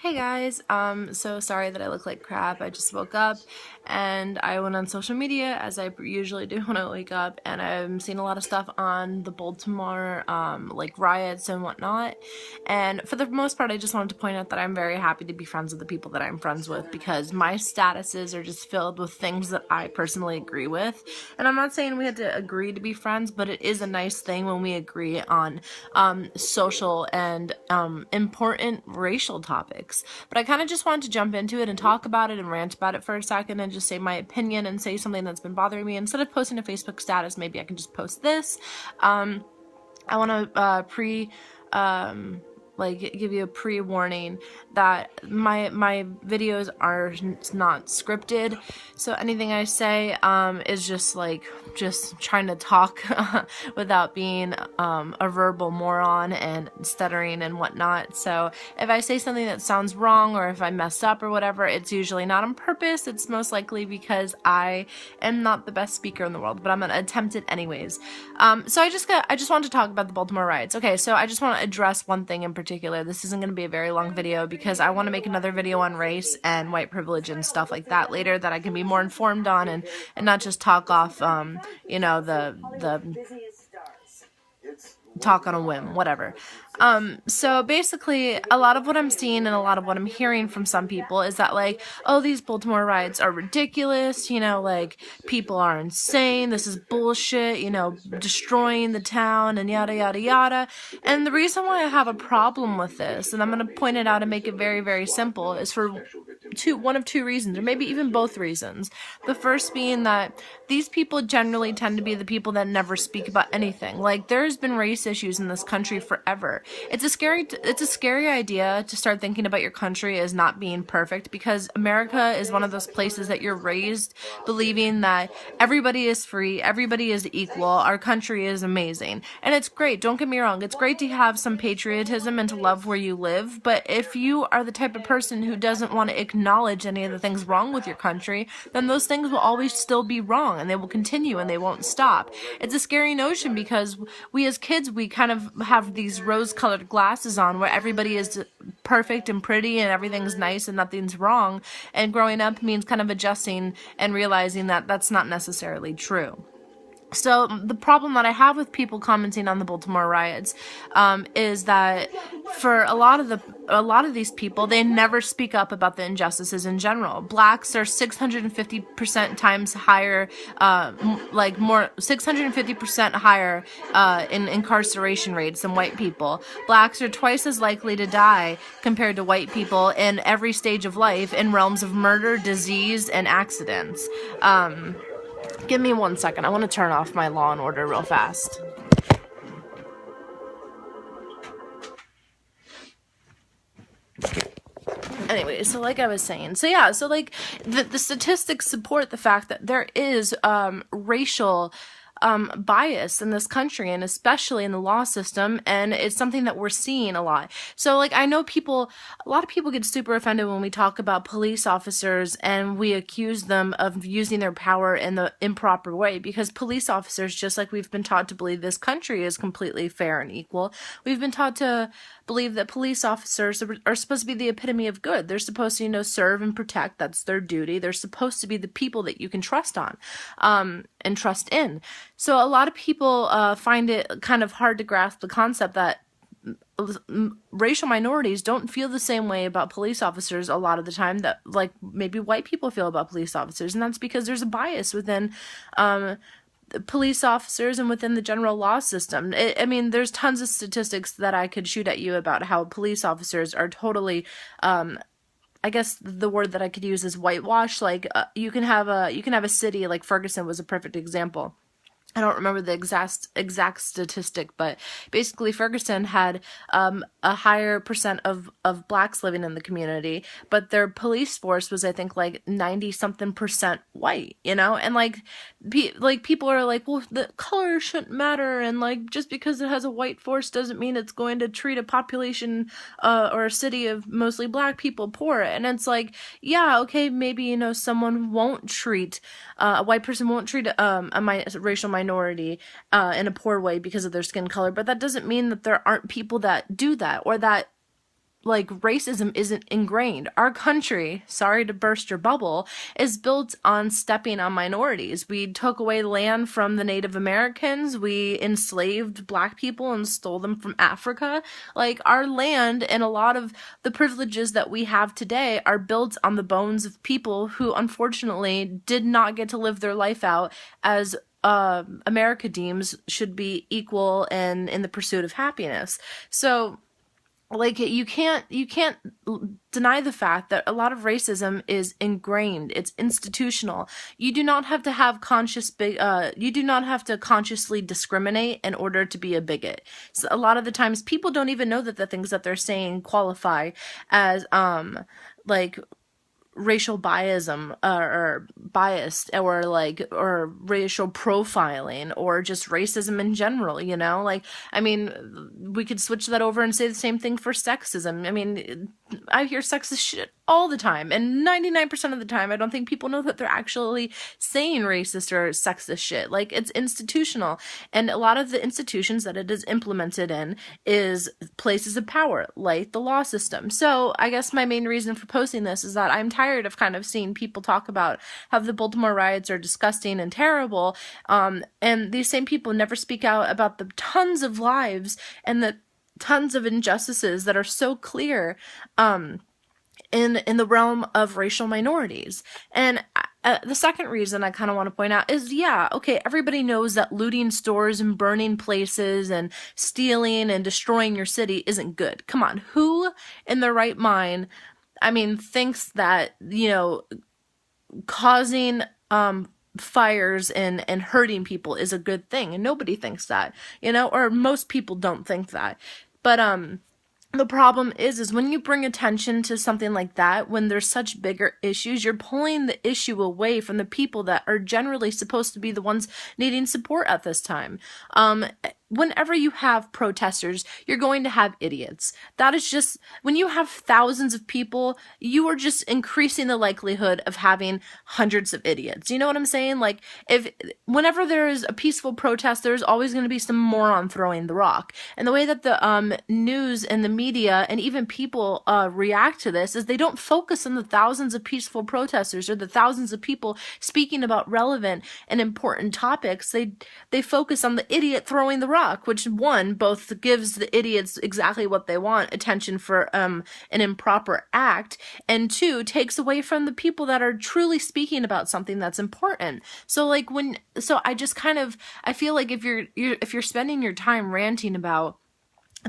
Hey guys, so sorry that I look like crap. I just woke up and I went on social media as I usually do when I wake up, and I'm seeing a lot of stuff on the Baltimore, like riots and whatnot. And for the most part, I just wanted to point out that I'm very happy to be friends with the people that I'm friends with because my statuses are just filled with things that I personally agree with. And I'm not saying we had to agree to be friends, but it is a nice thing when we agree on social and important racial topics. But I kind of just wanted to jump into it and talk about it and rant about it for a second and just say my opinion and say something that's been bothering me. Instead of posting a Facebook status, maybe I can just post this. I want to give you a pre-warning that my videos are not scripted, so anything I say is just trying to talk without being a verbal moron and stuttering and whatnot. So if I say something that sounds wrong or if I mess up or whatever, it's usually not on purpose. It's most likely because I am not the best speaker in the world, but I'm gonna attempt it anyways. So I just wanted to talk about the Baltimore riots. Okay, so I just want to address one thing in particular. This isn't going to be a very long video because I want to make another video on race and white privilege and stuff like that later that I can be more informed on and not just talk off, the talk on a whim, whatever. So basically, a lot of what I'm seeing and a lot of what I'm hearing from some people is that, like, oh, these Baltimore riots are ridiculous, like, people are insane, this is bullshit, destroying the town and yada, yada, yada. And the reason why I have a problem with this, and I'm going to point it out and make it very, very simple, is for one of two reasons, or maybe even both reasons. The first being that these people generally tend to be the people that never speak about anything. Like, there's been race issues in this country forever. It's a scary idea to start thinking about your country as not being perfect, because America is one of those places that you're raised believing that everybody is free, everybody is equal, our country is amazing. And it's great, don't get me wrong, it's great to have some patriotism and to love where you live, but if you are the type of person who doesn't want to acknowledge any of the things wrong with your country, then those things will always still be wrong and they will continue and they won't stop. It's a scary notion because we as kids, we kind of have these rose-colored glasses on where everybody is perfect and pretty and everything's nice and nothing's wrong, and growing up means kind of adjusting and realizing that that's not necessarily true. So the problem that I have with people commenting on the Baltimore riots is that for a lot of these people, they never speak up about the injustices in general. Blacks are 650% times higher, 650% higher in incarceration rates than white people. Blacks are twice as likely to die compared to white people in every stage of life in realms of murder, disease, and accidents. Give me 1 second. I want to turn off my Law and Order real fast. Anyway, so like I was saying, the statistics support the fact that there is racial bias in this country, and especially in the law system, and it's something that we're seeing a lot. So, like, I know a lot of people get super offended when we talk about police officers and we accuse them of using their power in the improper way, because police officers, just like we've been taught to believe this country is completely fair and equal, we've been taught to believe that police officers are supposed to be the epitome of good. They're supposed to, serve and protect. That's their duty. They're supposed to be the people that you can trust on, and trust in. So a lot of people find it kind of hard to grasp the concept that racial minorities don't feel the same way about police officers a lot of the time that, like, maybe white people feel about police officers, and that's because there's a bias within police officers and within the general law system. There's tons of statistics that I could shoot at you about how police officers are totally, I guess the word that I could use is whitewash. Like, you can have a city like Ferguson was a perfect example. I don't remember the exact statistic, but basically Ferguson had a higher percent of blacks living in the community, but their police force was, I think, like 90-something% white, and people are like, well, the color shouldn't matter, and like, just because it has a white force doesn't mean it's going to treat a population or a city of mostly black people poor. And it's like, yeah, okay, maybe someone won't treat a white person won't treat a racial minority in a poor way because of their skin color, but that doesn't mean that there aren't people that do that, or that like racism isn't ingrained. Our country, sorry to burst your bubble, is built on stepping on minorities. We took away land from the Native Americans. We enslaved black people and stole them from Africa. Like, our land and a lot of the privileges that we have today are built on the bones of people who unfortunately did not get to live their life out as America deems should be equal and in the pursuit of happiness. So like you can't deny the fact that a lot of racism is ingrained. It's institutional. You do not have to have you do not have to consciously discriminate in order to be a bigot. So a lot of the times people don't even know that the things that they're saying qualify as like racial biasm or biased or racial profiling or just racism in general, you know? Like, I mean, we could switch that over and say the same thing for sexism. I mean, I hear sexist shit all the time, and 99% of the time I don't think people know that they're actually saying racist or sexist shit. Like, it's institutional, and a lot of the institutions that it is implemented in is places of power, like the law system. So I guess my main reason for posting this is that I'm tired of kind of seeing people talk about how the Baltimore riots are disgusting and terrible, and these same people never speak out about the tons of lives and the tons of injustices that are so clear in the realm of racial minorities. And the second reason I kind of want to point out is, yeah, okay, everybody knows that looting stores and burning places and stealing and destroying your city isn't good. Come on, who in their right mind, I mean, thinks that, you know, causing fires and hurting people is a good thing? And nobody thinks that, you know, or most people don't think that. But the problem is when you bring attention to something like that, when there's such bigger issues, you're pulling the issue away from the people that are generally supposed to be the ones needing support at this time. Whenever you have protesters, you're going to have idiots. That is just, when you have thousands of people, you are just increasing the likelihood of having hundreds of idiots. You know what I'm saying? Like, whenever there is a peaceful protest, there's always going to be some moron throwing the rock. And the way that the news and the media and even people react to this is they don't focus on the thousands of peaceful protesters or the thousands of people speaking about relevant and important topics. They focus on the idiot throwing the rock, which one, both gives the idiots exactly what they want, attention for an improper act, and two, takes away from the people that are truly speaking about something that's important. So like I just kind of, I feel like if you're spending your time ranting about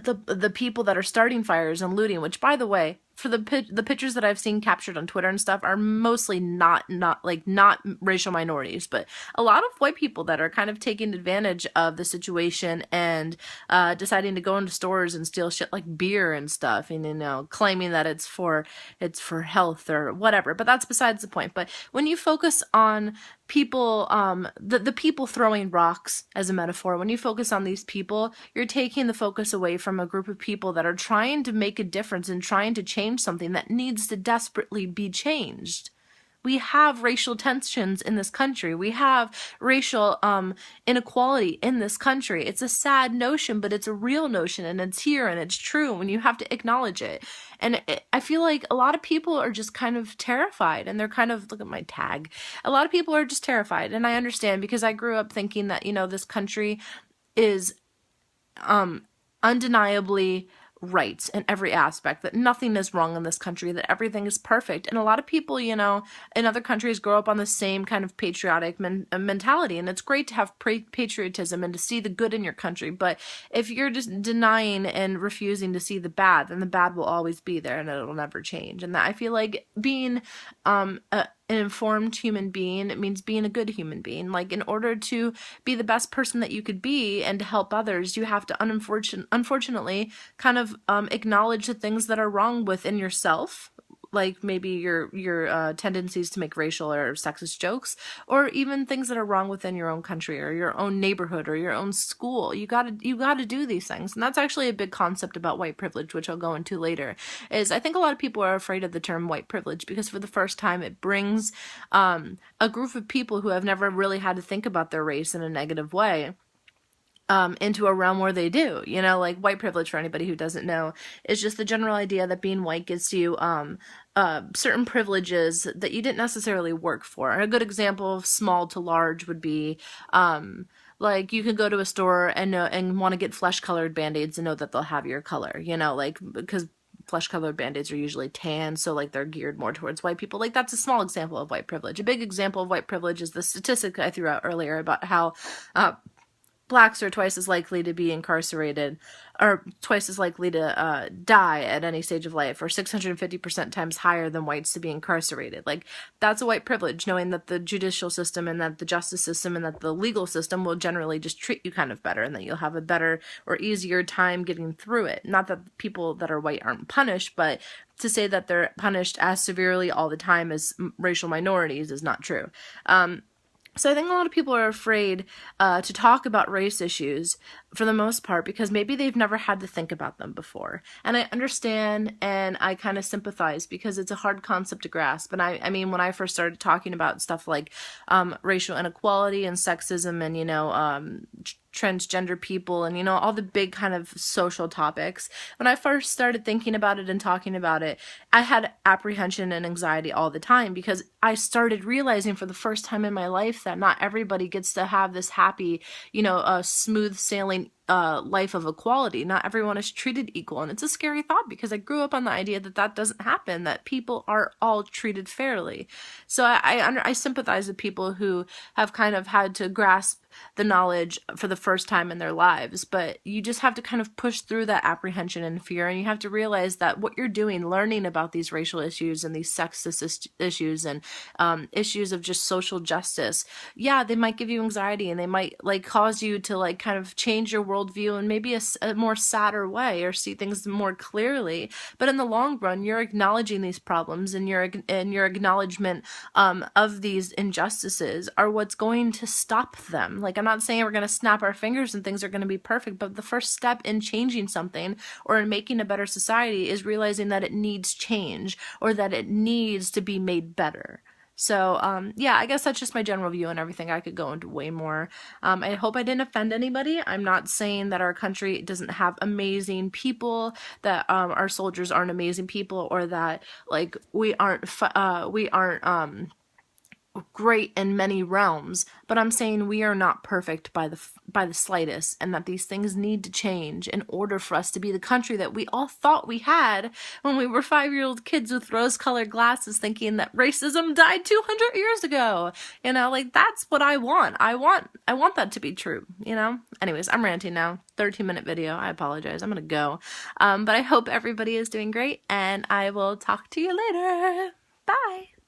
the people that are starting fires and looting, which, by the way, for the pictures that I've seen captured on Twitter and stuff are mostly not racial minorities, but a lot of white people that are kind of taking advantage of the situation and deciding to go into stores and steal shit like beer and stuff, and, you know, claiming that it's for health or whatever. But that's besides the point. But when you focus on people, the people throwing rocks as a metaphor, when you focus on these people, you're taking the focus away from a group of people that are trying to make a difference and trying to change something that needs to desperately be changed. We have racial tensions in this country. We have racial inequality in this country. It's a sad notion, but it's a real notion, and it's here, and it's true, and you have to acknowledge it. And I feel like a lot of people are just kind of terrified, and they're kind of, look at my tag. A lot of people are just terrified, and I understand, because I grew up thinking that, you know, this country is undeniably right in every aspect, that nothing is wrong in this country, that everything is perfect. And a lot of people, you know, in other countries grow up on the same kind of patriotic mentality, and it's great to have patriotism and to see the good in your country. But if you're just denying and refusing to see the bad, then the bad will always be there, and it'll never change. And that, I feel like, being an informed human being, it means being a good human being. Like, in order to be the best person that you could be and to help others, you have to unfortunately kind of acknowledge the things that are wrong within yourself, like maybe your tendencies to make racial or sexist jokes, or even things that are wrong within your own country or your own neighborhood or your own school. You gotta do these things. And that's actually a big concept about white privilege, which I'll go into later. Is I think a lot of people are afraid of the term white privilege because for the first time it brings a group of people who have never really had to think about their race in a negative way into a realm where they do, you know, like white privilege, for anybody who doesn't know, is just the general idea that being white gets you certain privileges that you didn't necessarily work for. A good example of small to large would be like you can go to a store and want to get flesh colored band-aids and know that they'll have your color, you know, like because flesh colored band-aids are usually tan, so like they're geared more towards white people. Like that's a small example of white privilege. A big example of white privilege is the statistic I threw out earlier about how blacks are twice as likely to be incarcerated, or twice as likely to die at any stage of life, or 650% times higher than whites to be incarcerated. Like, that's a white privilege, knowing that the judicial system and that the justice system and that the legal system will generally just treat you kind of better, and that you'll have a better or easier time getting through it. Not that people that are white aren't punished, but to say that they're punished as severely all the time as racial minorities is not true. So I think a lot of people are afraid to talk about race issues for the most part because maybe they've never had to think about them before. And I understand and I kind of sympathize because it's a hard concept to grasp. And I mean, when I first started talking about stuff like racial inequality and sexism and, you know, transgender people and, you know, all the big kind of social topics, when I first started thinking about it and talking about it, I had apprehension and anxiety all the time because I started realizing for the first time in my life that not everybody gets to have this happy, you know, smooth sailing life of equality. Not everyone is treated equal. And it's a scary thought because I grew up on the idea that that doesn't happen, that people are all treated fairly. So I sympathize with people who have kind of had to grasp the knowledge for the first time in their lives, but you just have to kind of push through that apprehension and fear, and you have to realize that what you're doing, learning about these racial issues and these sexist issues and issues of just social justice, yeah, they might give you anxiety and they might like cause you to like kind of change your worldview in maybe a more sadder way or see things more clearly. But in the long run, you're acknowledging these problems and your acknowledgement of these injustices are what's going to stop them. Like, I'm not saying we're going to snap our fingers and things are going to be perfect, but the first step in changing something or in making a better society is realizing that it needs change or that it needs to be made better. So, yeah, I guess that's just my general view on everything. I could go into way more. I hope I didn't offend anybody. I'm not saying that our country doesn't have amazing people, that our soldiers aren't amazing people, or that like we aren't great in many realms, but I'm saying we are not perfect by the slightest, and that these things need to change in order for us to be the country that we all thought we had when we were 5-year-old kids with rose-colored glasses thinking that racism died 200 years ago. You know, like that's what I want. I want that to be true, you know? Anyways, I'm ranting now. 13-minute video. I apologize. I'm gonna go. But I hope everybody is doing great, and I will talk to you later. Bye.